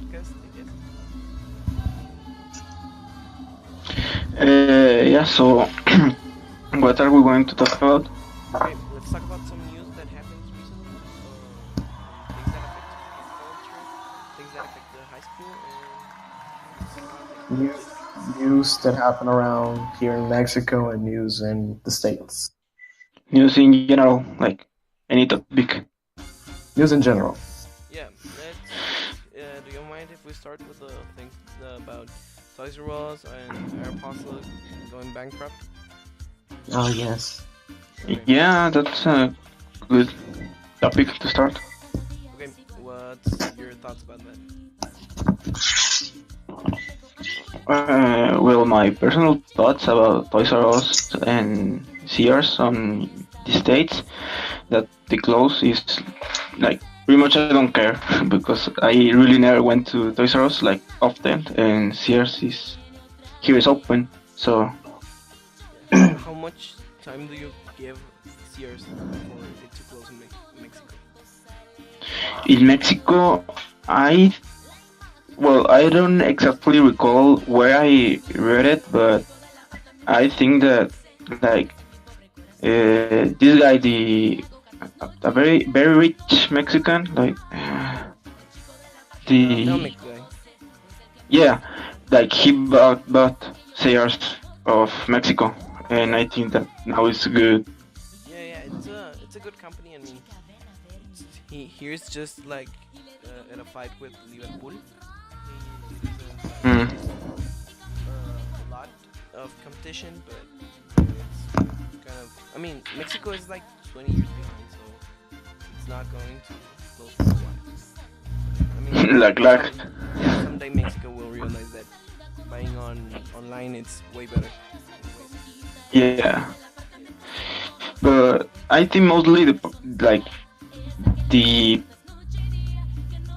podcast, I guess. Yeah, so what are we going to talk about? Okay, let's talk about some news that happens recently, and things that affect the culture, things that affect the high school, and let's talk about it. New, Just news that happen around here in Mexico and news in the States. News in general, like any topic. News in general. yeah, let's. Do you mind if we start with the things about Toys R Us and Aeropostale going bankrupt? Oh, yes. Okay. Yeah, that's a good topic to start. Okay. What's your thoughts about that? Well, my personal thoughts about Toys R Us and Sears on the States that they close is like pretty much I don't care because I really never went to Toys R Us like often, and Sears is here is open, so Yeah. How much time do you give Sears for it to close in Mexico? in Mexico I I don't exactly recall where I read it, but I think that like this guy, a very rich Mexican, like the Helmick guy. yeah, like he bought shares of Mexico, and I think that now it's good. Yeah, it's a good company. I mean, here's just like in a fight with Liverpool. He loses like Mm. a lot of competition, but it's kind of. I mean, Mexico is like 20 years behind, so it's not going to close for a while. I mean, like yeah, someday Mexico will realize that buying online it's way better. yeah, but I think mostly like the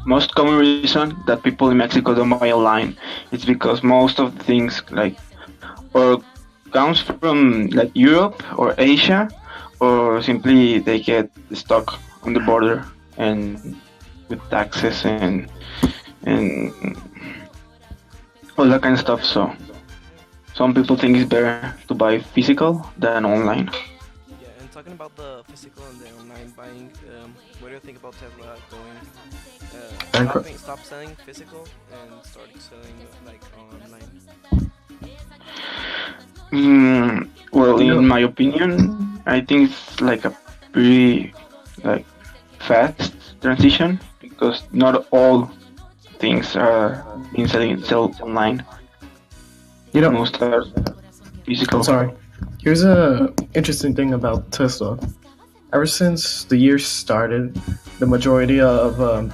most common reason that people in Mexico don't buy online is because most of the things like or comes from like Europe or Asia, or simply they get stuck on the border and with taxes and all that kind of stuff. So some people think it's better to buy physical than online. Yeah, and talking about the physical and the online buying, what do you think about Tesla going Bankrupt. stop selling physical and start selling like online? Well, You in know, my opinion, I think it's like a pretty like fast transition because not all things are being sold online. you know. Most are I'm physical. sorry. Here's a interesting thing about Tesla. Ever since the year started, the majority of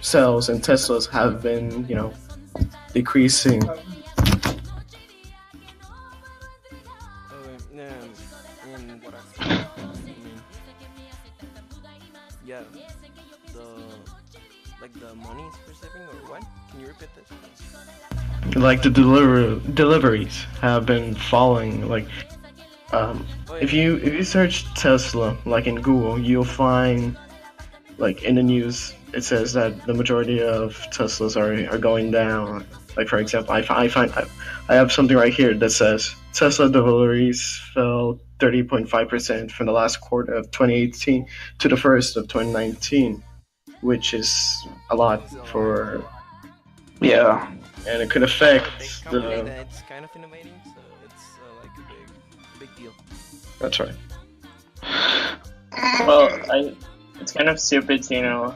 sales and Teslas have been, decreasing. In what aspect? I mean, yeah, the like the money is receiving or what? Can you repeat this? Like the deliveries have been falling. Like, Oh if yeah, you search Tesla, like in Google, you'll find like in the news it says that the majority of Teslas are going down. Like for example, I have something right here that says Tesla deliveries fell 30.5% from the last quarter of 2018 to the first of 2019, which is a lot it's a lot. for, Yeah, and it could For a big affect company the. that's kind of innovating, so it's like a big deal. That's right. Well, it's kind of stupid to,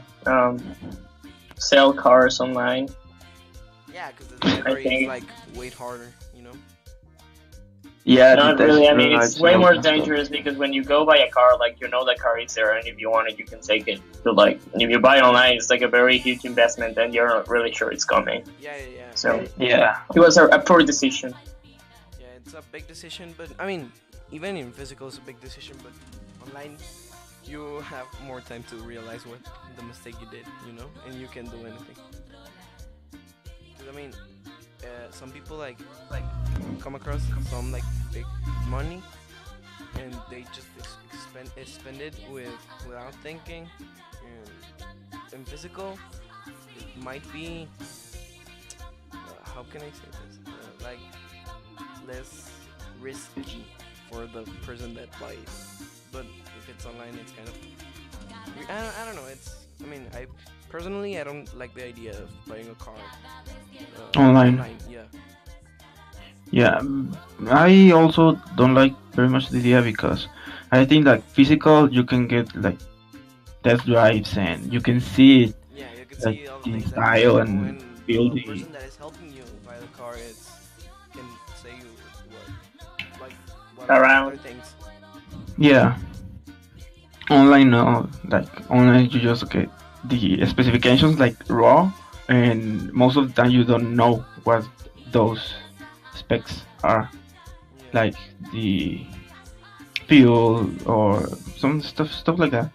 sell cars online. Yeah, because the I delivery is think like way harder, you know. yeah, the not test really. I mean, it's drives way and all more that stuff. dangerous because when you go buy a car, like you know the car is there, and if you want it, you can take it. But like if you buy online, it's like a very huge investment, and you're not really sure it's coming. Yeah. So Yeah, it was a poor decision. Yeah, it's a big decision, but I mean, even in physical, it's a big decision, but online, you have more time to realize what the mistake you did, you know, and you can do anything. 'Cause, I mean, some people like come across some like big money, and they just spend it without thinking. And in physical, it might be how can I say this? Like less risky for the person that buys it. But if it's online, it's kind of I don't know. It's I mean I personally I don't like the idea of buying a car Online. online. Yeah. Yeah, I also don't like very much the idea because I think like physical you can get like test drives and you can see it Yeah, you can like see all the the things that you style can do, and and feel the the person that is helping you buy the car is can say you like what other Around. things. yeah. Online no, like online you just get the specifications like raw, and most of the time you don't know what those specs are, Yeah. like the fuel or some stuff like that.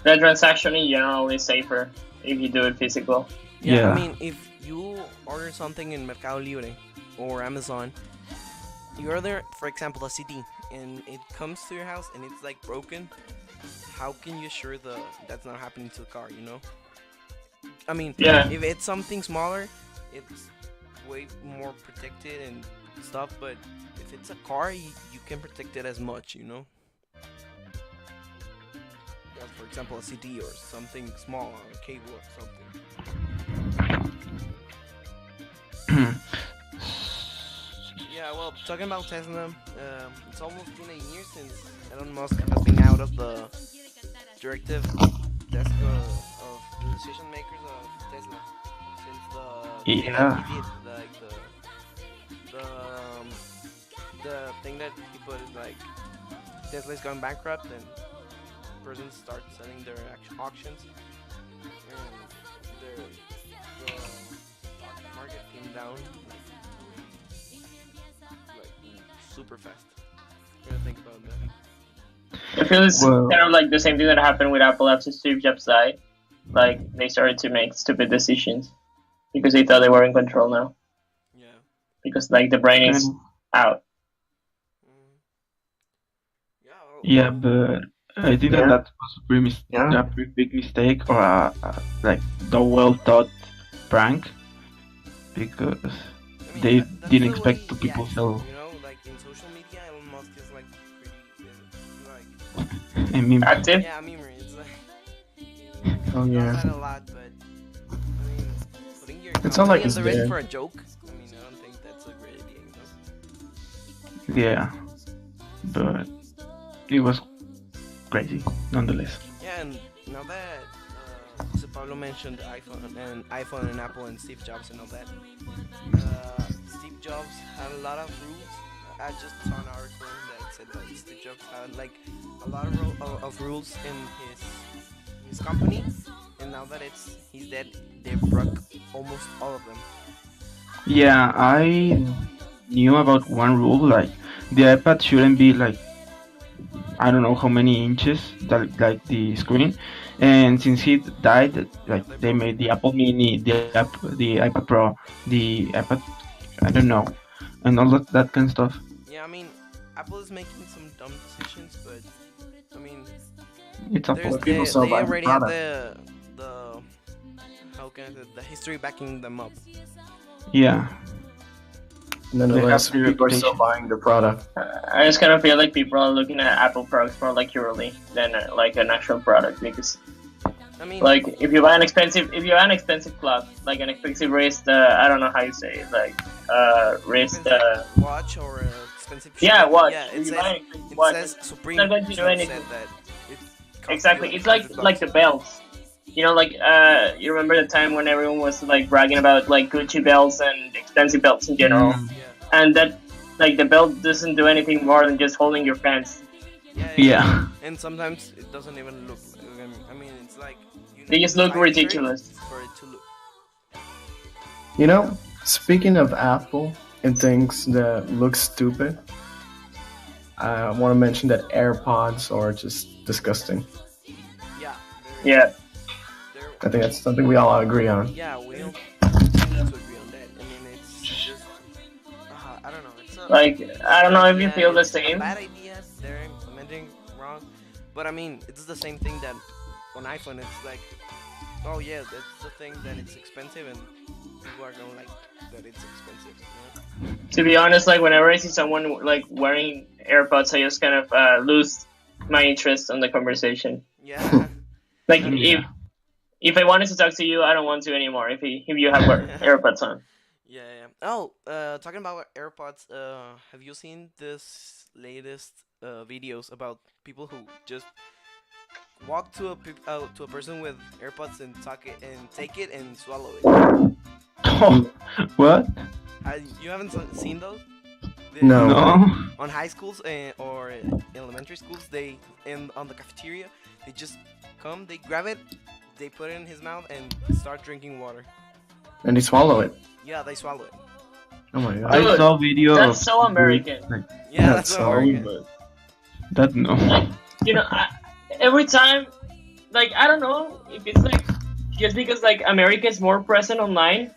The transaction in general is safer if you do it physical. Yeah, I Yeah. mean, if you order something in Mercado Libre or Amazon, you order, for example, a CD, and it comes to your house and it's like broken. How can you assure that's not happening to the car? You know? I mean, Yeah. if it's something smaller, it's way more protected and stuff. But if it's a car, you can protect it as much. You know? As for example, a CD or something small, a cable or something. Yeah, well, talking about Tesla, it's almost been a year since Elon Musk has been out of the directive desk of the decision makers of Tesla since the thing that Yeah. he did, like the thing that he put is like Tesla's going bankrupt and persons start selling their auctions and the stock market came down like super fast. What do you think about that? I feel it's Well, kind of like the same thing that happened with Apple after Steve Jobs died. Like they started to make stupid decisions because they thought they were in control now. Yeah. Because like the brain kind is of. out. Mm. Yeah. Yeah, but I think that Yeah. that was a Yeah. a pretty big mistake or like the well thought prank because I mean, they that's didn't the way expect to he people acts. sell. You know, like in social media, Elon Musk is like pretty, like I mean, Active? yeah, memory. It's like Oh he does yeah. that a lot, but I mean, putting your It's not company like on he's the risk dead. for a joke. I mean, I don't think that's a great idea. You know? yeah, but it was crazy nonetheless. Yeah, and now that Jose Pablo mentioned iPhone and Apple and Steve Jobs and all that, Steve Jobs had a lot of rules. I just saw an article that said that Steve Jobs had like a lot of rules in his company, and now that he's dead, they broke almost all of them. Yeah, I knew about one rule like the iPad shouldn't be like I don't know how many inches that like the screen, and since he died, like They they broke made it. the Apple Mini, the iPad Pro, the iPad, I don't know, and all that kind of stuff. Yeah, I mean, Apple is making some dumb decisions, but I mean, It's there's Apple. But people they, still they buy the already have product. the how can I say, the history backing them up. Yeah, Nonetheless, the people are still reputation. buying the product. I just kind of feel like people are looking at Apple products more like purely than like an actual product because I mean, like if you buy an expensive clock, like an expensive wrist, I don't know how you say it, like wrist, expensive watch or expensive shoe. yeah, watch. Yeah, If you buy an expensive it watch, says Supreme. not going to do so it anything. said that it costs exactly. you It's like $100. the belts. You know, like you remember the time when everyone was like bragging about like Gucci belts and expensive belts in general, Mm, Yeah. and that like the belt doesn't do anything more than just holding your pants. yeah, And sometimes it doesn't even look. I mean, it's like you They need just to look buy the shirt ridiculous. for it to look. You know, speaking of Apple and things that look stupid, I want to mention that AirPods are just disgusting. Yeah. Yeah, I think that's something we all agree on. Yeah, we don't need to agree on that. I mean, it's just. I don't know. It's a, like I don't know if you yeah, feel the it's a same. bad idea. They're implementing wrong, but I mean, it's the same thing that on iPhone. It's like, oh yeah, that's the thing that it's expensive, and people are gonna like that it's expensive. You know? To be honest, like whenever I see someone like wearing AirPods, I just kind of lose my interest in the conversation. Yeah. Like Yeah. if I wanted to talk to you, I don't want to anymore. If you have AirPods on. Yeah, yeah. Oh, talking about AirPods, have you seen this latest videos about people who just walk to a person with AirPods and talk it and take it and swallow it? Oh, what? You haven't seen those? No. No. On high schools or elementary schools, they on the cafeteria, they just come, they grab it, they put it in his mouth and start drinking water. And they swallow it. Yeah, they swallow it. Oh my god. I Dude, saw video. That's of so American. like, Yeah, That's that's so what American. but that no. You know, every time, like I don't know if it's like just because like America is more present online,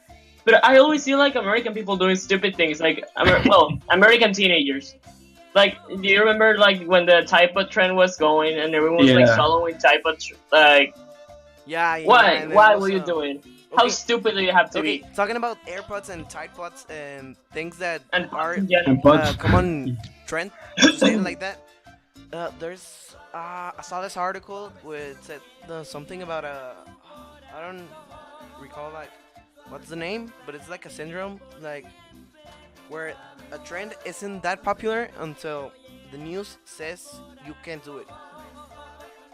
but I always see like American people doing stupid things, like American teenagers. Like, do you remember like when the typo trend was going and everyone was like Yeah. swallowing typo? Like, Yeah, yeah. why? and it Why was, were you doing? How okay. stupid do you have to Okay, be? talking about AirPods and Tide Pods and things that And are And buds. common trend, to say it like that. There's I saw this article with said something about I don't recall like what's the name, but it's like a syndrome like where a trend isn't that popular until the news says you can't do it.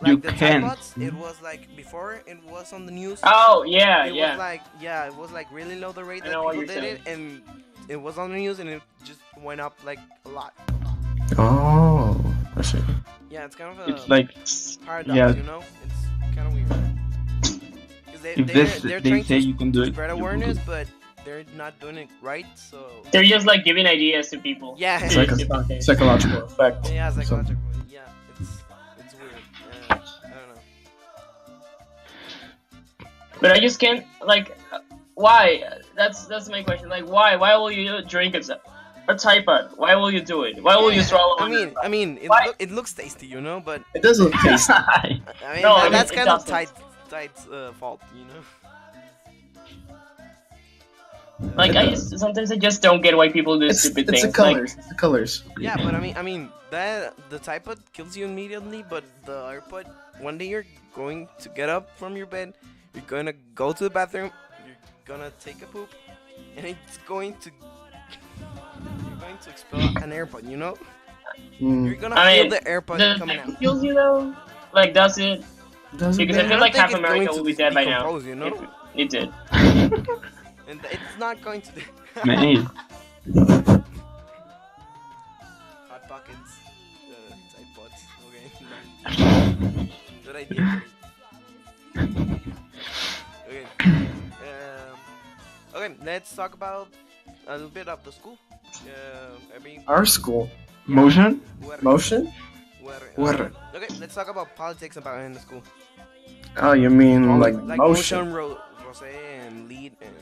Like You the Tide can't. Pods, it was like before it was on the news. Oh yeah, It yeah. was like it was like really low the rate I that know what people you're did it, and it was on the news, and it just went up like a lot. oh, I see. Yeah, it's kind of a It's like paradox, yeah. you know. It's kind of weird. 'Cause if they're they trying say to you can do it, spread you will do awareness, it. but they're not doing it right. So They're just like giving ideas to people. yeah, It's like a psychological effect. yeah, So- psychological. Yeah, it's weird. I don't know. But I just can't like. Why? That's my question. Like, why? Why will you drink a typhoid? Why will you do it? Why will you Yeah, swallow? I mean, Why? it looks tasty, you know, but It doesn't taste. I mean, No, I mean, that's it kind of doesn't. Tide's fault, you know. Like, sometimes I just don't get why people do It's stupid the things. colors. It's the colors. Yeah, but I mean that the typod kills you immediately, but the AirPod, one day you're going to get up from your bed, you're gonna go to the bathroom, you're gonna take a poop, and it's going to expel an AirPod, you know? You're Mm. gonna I feel mean, the AirPod Does coming it out. kills you though? Like, does it? Doesn't Because I it? feel don't like think half it's America going will to be dead by now. decompose, you know? If it did. And it's not going to. Man, Hot pockets, typods. Okay. Good idea. Okay. Okay. Let's talk about a little bit of the school. Our school. motion. Motion? Where? Okay. Let's talk about politics about in the school. Oh, you mean like, Like motion? Rose, and Lead, and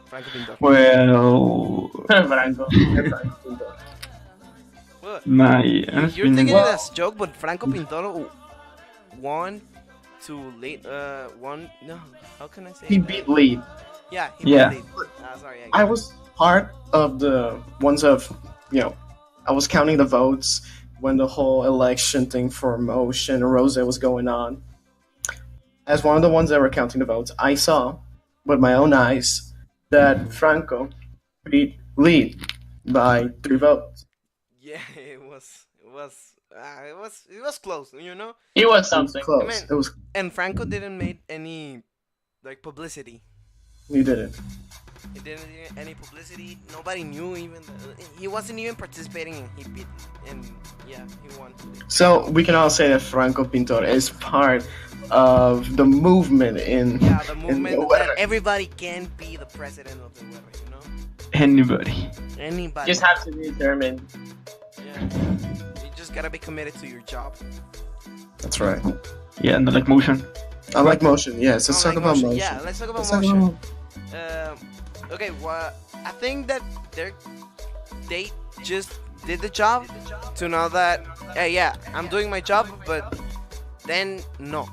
Franco Pinto. Well, Franco. What? my You're opinion. thinking it as a joke, but Franco Pintoro won to late. Won. No, how can I say? He that? beat Lee. Yeah, he Yeah. beat Lead. Sorry. I was part of the ones of, I was counting the votes when the whole election thing for motion and Rose was going on. As one of the ones that were counting the votes, I saw with my own eyes that Franco beat Lee by 3 votes. Yeah, it was close, you know. He was It was something. close. I mean- It was. And Franco didn't make any like publicity. You did it. He didn't do any publicity. Nobody knew even. He wasn't even participating, and he beat. And yeah, he won. So we can all say that Franco Pintor is part of the movement in. Yeah, the in movement the that weather. everybody can be the president of the weather. You know, Anybody. anybody. Just have to be determined. Yeah. You just gotta be committed to your job. That's right. Yeah, not like motion. I like motion. Yes, let's I talk like about motion. Yeah, let's talk about Let's talk motion. about- Okay, well, I think that they just did the job to know that, hey, yeah, I'm doing my job, but then no,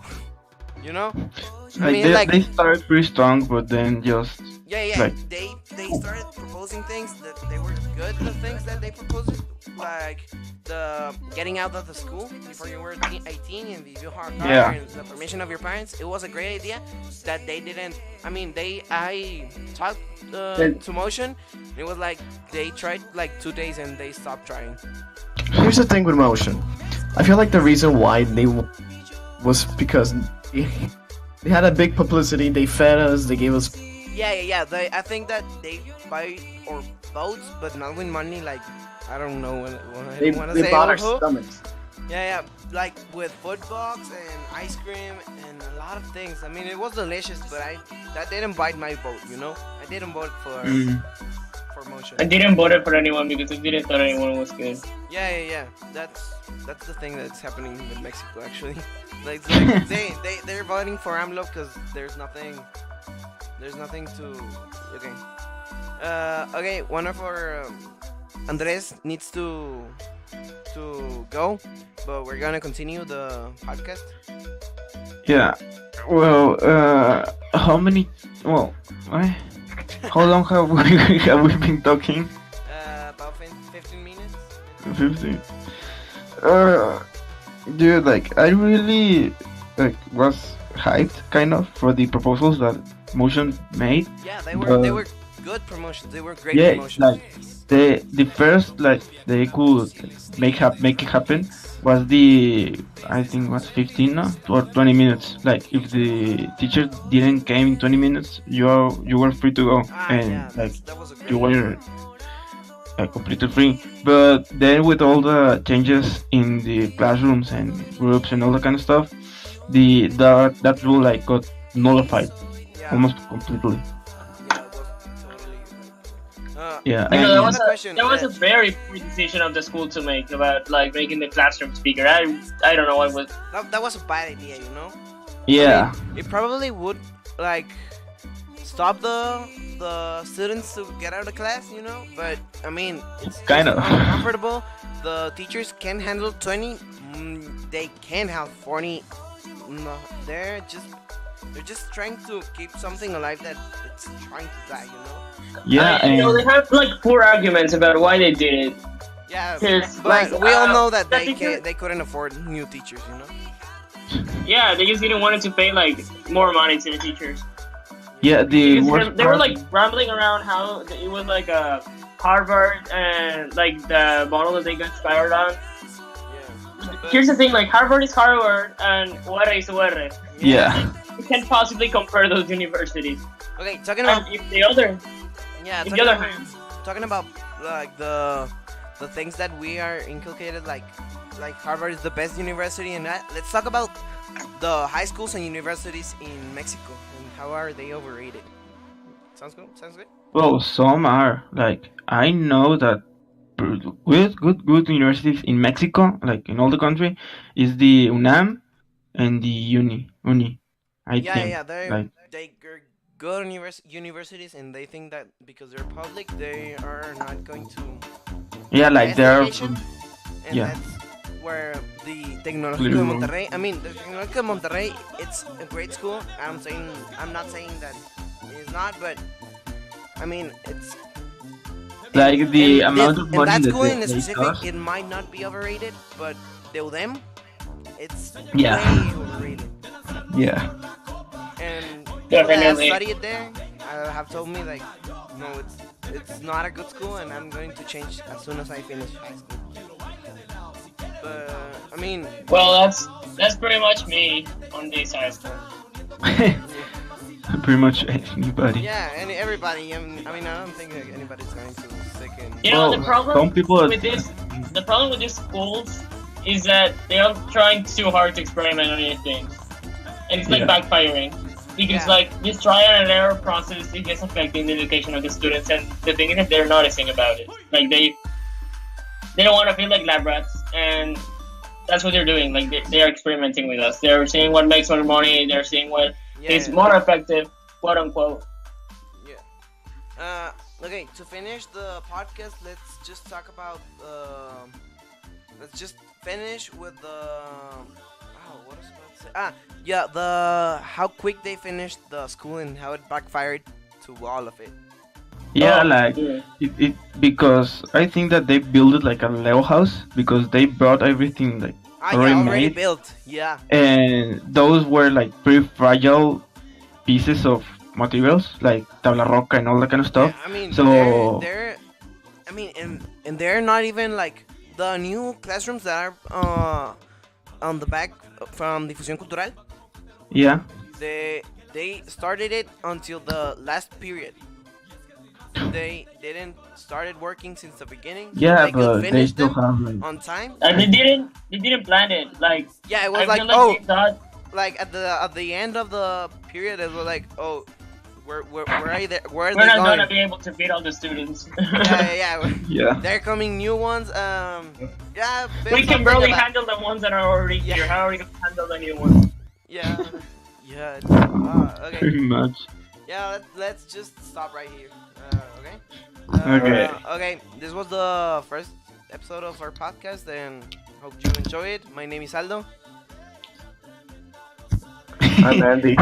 you know. I Like mean, they, like, they started pretty strong, but then just Yeah, yeah. Like, They started proposing things that they were good. The things that they proposed, like the getting out of the school before you were 18 and the hard car yeah, and the permission of your parents. It was a great idea that they didn't. I mean, I talked to Motion. It was like they tried like 2 days and they stopped trying. Here's the thing with motion. I feel like the reason why was because they had a big publicity. They fed us. They gave us. Yeah, yeah, yeah. I think that they buy or votes, but not with money. Like I don't know I They, don't want to they say bought our who. stomachs. Yeah, yeah, like with food box and ice cream and a lot of things. I mean, it was delicious, but that didn't bite my vote. You know, I didn't vote for motion. I didn't vote for anyone because I didn't thought anyone was good. Yeah, yeah, yeah. That's the thing that's happening with Mexico actually. Like, it's like they're voting for AMLO because there's nothing to. Okay. Okay. One of our Andres needs to go, but we're gonna continue the podcast. yeah. Well, how many? Well, why? How long have we been talking? About 15 minutes. 50. Dude, like I really was hyped kind of for the proposals that Motion made. Yeah, but they were good promotions. They were great yeah, promotions. like the first like they could make it happen was the I think was 15 no? or 20 minutes. Like if the teacher didn't came in 20 minutes, you were free to go and yeah, like that was a great you were completely free. But then with all the changes in the classrooms and groups and all that kind of stuff, that rule like got nullified Yeah. almost completely. Yeah, it was totally. Yeah, You know, and- that was a very poor decision of the school to make about like making the classroom speaker. I don't know what was. That was a bad idea, you know. yeah, It probably would like stop the students to get out of class, you know. But I mean, it's Kind just of. uncomfortable. The teachers can handle 20. They can have 40. No, they're just trying to keep something alive that it's trying to die, you know. yeah, You know, and they have like poor arguments about why they did it. Yeah, Yes, but like, we all know that that teacher- they couldn't afford new teachers, you know. Yeah, they just didn't want to pay like more money to the teachers. yeah, the Because worst they were part- like rambling around how it was like a Harvard and like the model that they got inspired on. Yeah. Here's the thing, like Harvard is Harvard and UR is UR. yeah, You can't possibly compare those universities. Okay, talking about And if the other, yeah, if talking the other about, hand, talking about like the things that we are inculcated like Harvard is the best university and that. Let's talk about the high schools and universities in Mexico and how are they overrated. Sounds good. Sounds good. well, some are like I know that good universities in Mexico, like in all the country, is the UNAM and the uni. I Yeah, think yeah, they're like they're good universities and they think that because they're public they are not going to yeah, like best they're education, and yeah. that's where the Tecnológico de Monterrey. I mean, the Tecnológico de Monterrey, it's a great school. I'm not saying that it's not, but I mean, it's like the and amount of and money that that school in they specific, cost. it might not be overrated, but the UDEM, it's Yeah. way overrated. Yeah, And people that have Definitely. studied there have told me like, no, it's not a good school, and I'm going to change as soon as I finish high school. But I mean, well, that's pretty much me on this high school. pretty much anybody. yeah, and everybody. I mean, I don't think that anybody's going to stick in. You know, Well, the problem some people with the problem with these schools is that they are trying too hard to experiment on new things, and it's like Yeah. backfiring. Because Yeah. like this trial and error process, it gets affecting the education of the students, and the thing is that they're noticing about it. Like they don't want to feel like lab rats, and that's what they're doing. Like they are experimenting with us. They're seeing what makes more money. They're seeing what Yeah, is more effective, quote unquote. Okay, to finish the podcast, let's just talk about. Let's just finish with the. What was I about to say? Yeah, the how quick they finished the school and how it backfired to all of it. Yeah, Oh, like yeah. it because I think that they built it like a Lego house because they brought everything like Ah, already yeah, already made, built. Yeah. and those were like pretty fragile pieces of materials like tabla roca and all that kind of Yeah, stuff. I mean, So I mean, and they're not even like the new classrooms that are on the back from Difusión Cultural. yeah, They started it until the last period. They didn't started working since the beginning, so yeah, they could but they finish still them have like on time. They didn't plan it. Like Yeah, it was I like, feel like oh, they thought like at the end of the period, it was like, oh, where are they? Where are we're they not going? gonna be able to feed all the students. Yeah. yeah. They're coming new ones. Yeah, build We can something barely about- handle the ones that are already Yeah. here. How are we gonna handle the new ones? Yeah, yeah. Okay. Pretty much. Yeah, let's just stop right here. Okay. Okay. Okay. This was the first episode of our podcast, and hope you enjoy it. My name is Aldo. I'm Andy.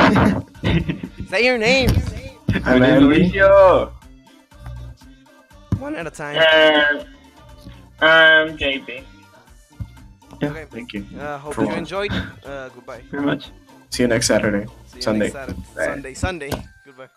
Say your names I'm Andy. one at a time. And I'm JP. Okay. Thank you. Hope For you what? enjoyed. Goodbye. Pretty much. See you next Saturday. See you Sunday. next Saturday. Sunday. Goodbye.